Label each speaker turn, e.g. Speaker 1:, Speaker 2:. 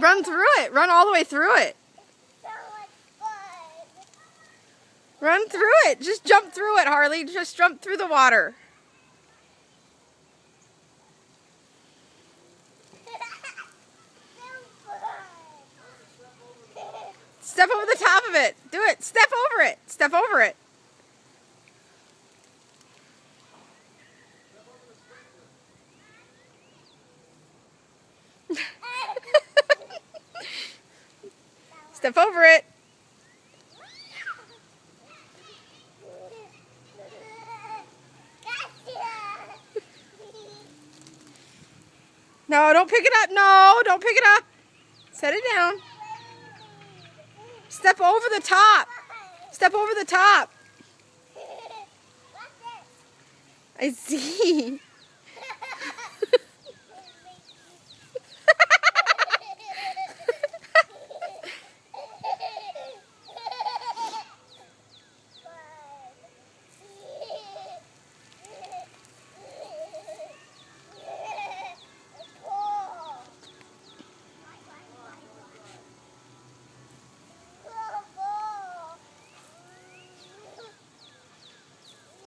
Speaker 1: Run through it. Run all the way through it. Run through it. Just jump through it, Harley. Just jump through the water. Step over the top of it. Do it. Step over it. Step over it. Step over it. No, don't pick it up. No, don't pick it up. Set it down. Step over the top. Step over the top. I see.